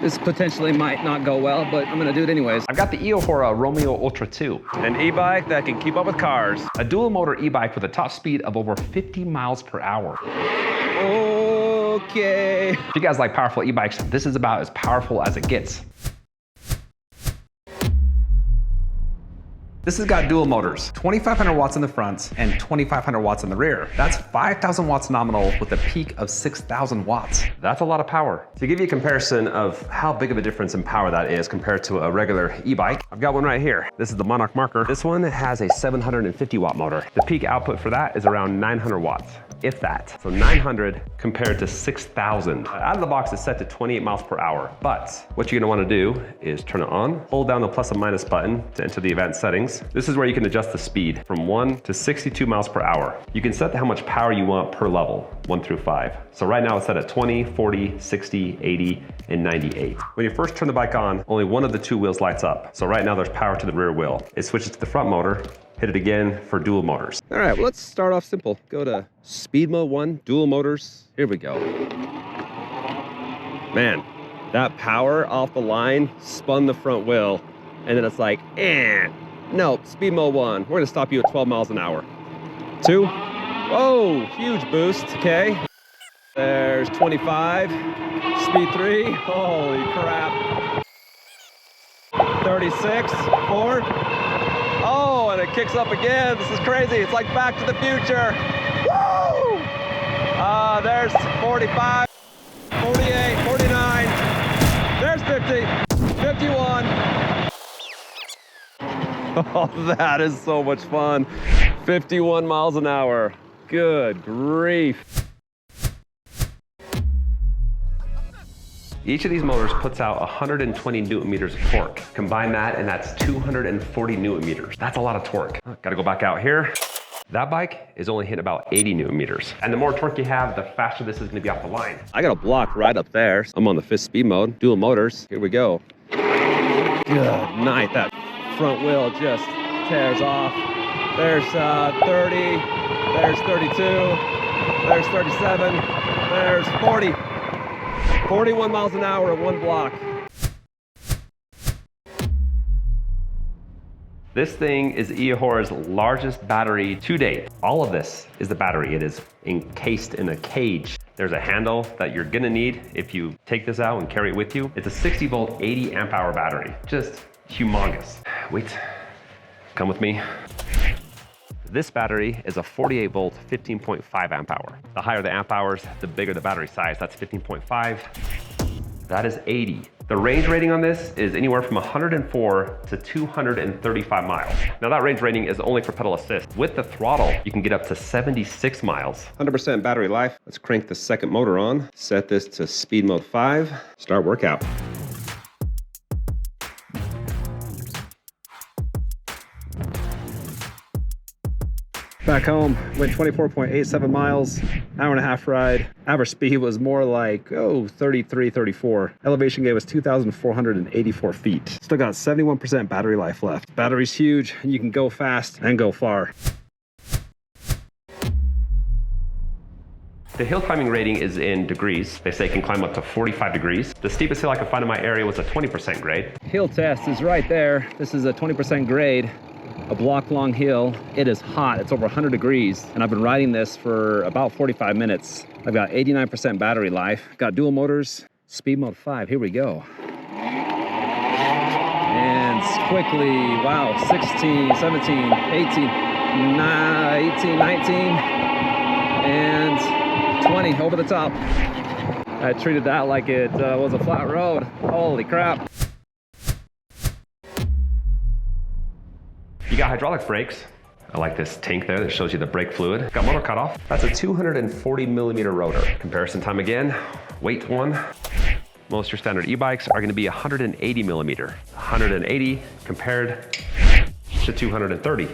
This potentially might not go well, but I'm gonna do it anyways. I've got the Eahora Romeo Ultra II. An e-bike that can keep up with cars. A dual motor e-bike with a top speed of over 50 miles per hour. Okay. If you guys like powerful e-bikes, this is about as powerful as it gets. This has got dual motors, 2,500 watts in the front and 2,500 watts in the rear. That's 5,000 watts nominal with a peak of 6,000 watts. That's a lot of power. To give you a comparison of how big of a difference in power that is compared to a regular e-bike, I've got one right here. This is the Monarch Marker. This one has a 750 watt motor. The peak output for that is around 900 watts, if that. So 900 compared to 6,000. Out of the box, it's set to 28 miles per hour. But what you're gonna wanna do is turn it on, hold down the plus and minus button to enter the advanced settings. This is where you can adjust the speed from 1 to 62 miles per hour. You can set how much power you want per level, 1 through 5. So right now it's set at 20, 40, 60, 80, and 98. When you first turn the bike on, only one of the two wheels lights up. So right now there's power to the rear wheel. It switches to the front motor, hit it again for dual motors. All right, well, let's start off simple. Go to speed mode 1, dual motors. Here we go. Man, that power off the line spun the front wheel, and then it's like, no, speed mode 1. We're gonna stop you at 12 miles an hour. 2, whoa, huge boost, okay. There's 25, speed 3, holy crap. 36, 4. Oh, and it kicks up again. This is crazy. It's like Back to the Future. Woo! There's 45, 48, 49. There's 50, 51. Oh, that is so much fun. 51 miles an hour. Good grief. Each of these motors puts out 120 newton meters of torque. Combine that and that's 240 newton meters. That's a lot of torque. Gotta go back out here. That bike is only hitting about 80 newton meters. And the more torque you have, the faster this is gonna be off the line. I got a block right up there. I'm on the 5th speed mode, dual motors. Here we go. Good night. That front wheel just tears off. There's 30, there's 32, there's 37, there's 40. 41 miles an hour at one block. This thing is Eahora's largest battery to date. All of this is the battery. It is encased in a cage. There's a handle that you're gonna need if you take this out and carry it with you. It's a 60 volt, 80 amp hour battery. Just humongous. Wait, come with me. This battery is a 48 volt, 15.5 amp hour. The higher the amp hours, the bigger the battery size. That's 15.5. That is 80. The range rating on this is anywhere from 104 to 235 miles. Now that range rating is only for pedal assist. With the throttle, you can get up to 76 miles. 100% battery life. Let's crank the second motor on. Set this to speed mode 5. Start workout. Back home, went 24.87 miles, hour and a half ride. Average speed was more like, 33, 34. Elevation gave us 2,484 feet. Still got 71% battery life left. Battery's huge, and you can go fast and go far. The hill climbing rating is in degrees. They say it can climb up to 45 degrees. The steepest hill I could find in my area was a 20% grade. Hill test is right there. This is a 20% grade. A block long hill. It is hot. It's over 100 degrees, and I've been riding this for about 45 minutes. I've got 89% battery life. Got dual motors, speed mode 5. Here we go. And quickly, wow, 16, 17, 18, 19, and 20 over the top. I treated that like it was a flat road. Holy crap. You got hydraulic brakes. I like this tank there that shows you the brake fluid. Got motor cutoff. That's a 240 millimeter rotor. Comparison time again, weight one. Most of your standard e-bikes are gonna be 180 millimeter. 180 compared to 230.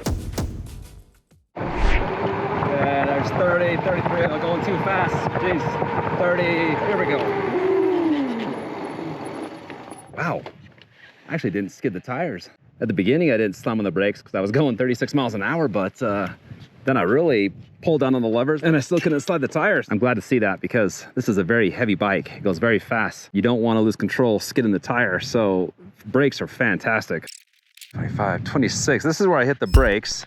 Yeah, there's 30, 33, I'm going too fast. Jeez, 30, here we go. Wow, I actually didn't skid the tires. At the beginning, I didn't slam on the brakes because I was going 36 miles an hour, but then I really pulled down on the levers and I still couldn't slide the tires. I'm glad to see that because this is a very heavy bike. It goes very fast. You don't want to lose control, skidding the tire. So brakes are fantastic. 25, 26. This is where I hit the brakes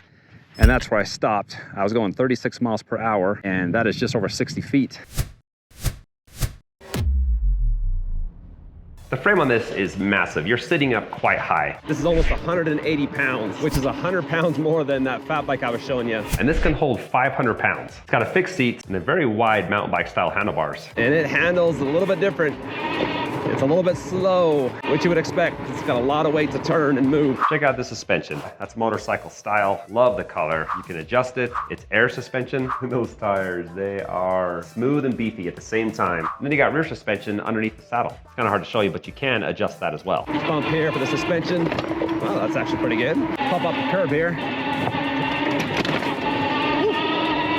and that's where I stopped. I was going 36 miles per hour and that is just over 60 feet. The frame on this is massive. You're sitting up quite high. This is almost 180 pounds, which is 100 pounds more than that fat bike I was showing you. And this can hold 500 pounds. It's got a fixed seat and a very wide mountain bike style handlebars. And it handles a little bit different. It's a little bit slow, which you would expect. It's got a lot of weight to turn and move. Check out the suspension. That's motorcycle style. Love the color. You can adjust it. It's air suspension. Those tires, they are smooth and beefy at the same time. And then you got rear suspension underneath the saddle. It's kind of hard to show you, but you can adjust that as well. Bump here for the suspension. Well, that's actually pretty good. Pop up the curb here.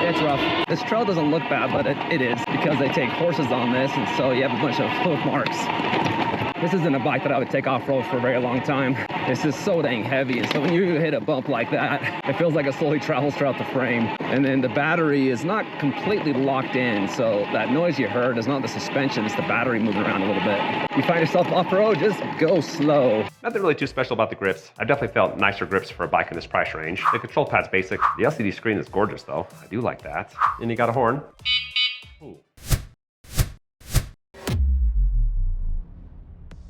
It's rough. This trail doesn't look bad, but it is because they take horses on this, and so you have a bunch of hoof marks. This isn't a bike that I would take off-road for a very long time. It's just so dang heavy, and so when you hit a bump like that, it feels like it slowly travels throughout the frame. And then the battery is not completely locked in, so that noise you heard is not the suspension, it's the battery moving around a little bit. If you find yourself off-road, just go slow. Nothing really too special about the grips. I've definitely felt nicer grips for a bike in this price range. The control pad's basic. The LCD screen is gorgeous though. I do like that. And you got a horn. Ooh.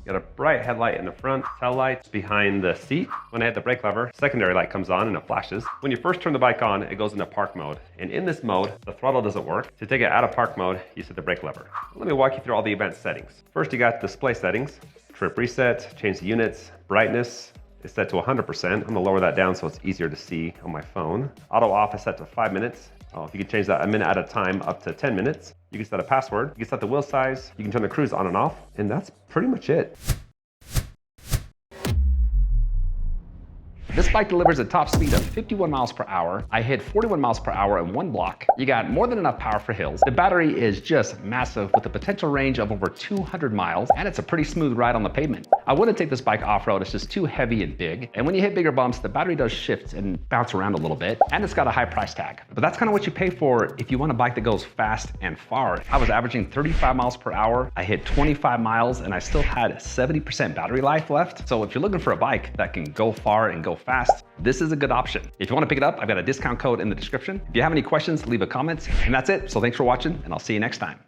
Got a bright headlight in the front, tail lights behind the seat. When I hit the brake lever, secondary light comes on and it flashes. When you first turn the bike on, it goes into park mode. And in this mode, the throttle doesn't work. To take it out of park mode, you set the brake lever. Let me walk you through all the advanced settings. First, you got display settings, trip reset, change the units, brightness is set to 100%. I'm gonna lower that down so it's easier to see on my phone. Auto off is set to 5 minutes. If you can change that a minute at a time up to 10 minutes. You can set a password, you can set the wheel size, you can turn the cruise on and off, and that's pretty much it. This bike delivers a top speed of 51 miles per hour. I hit 41 miles per hour in one block. You got more than enough power for hills. The battery is just massive with a potential range of over 200 miles, and it's a pretty smooth ride on the pavement. I wouldn't take this bike off-road, it's just too heavy and big. And when you hit bigger bumps, the battery does shift and bounce around a little bit, and it's got a high price tag. But that's kind of what you pay for if you want a bike that goes fast and far. I was averaging 35 miles per hour. I hit 25 miles and I still had 70% battery life left. So if you're looking for a bike that can go far and go fast, this is a good option. If you want to pick it up, I've got a discount code in the description. If you have any questions, leave a comment. And that's it. So thanks for watching, and I'll see you next time.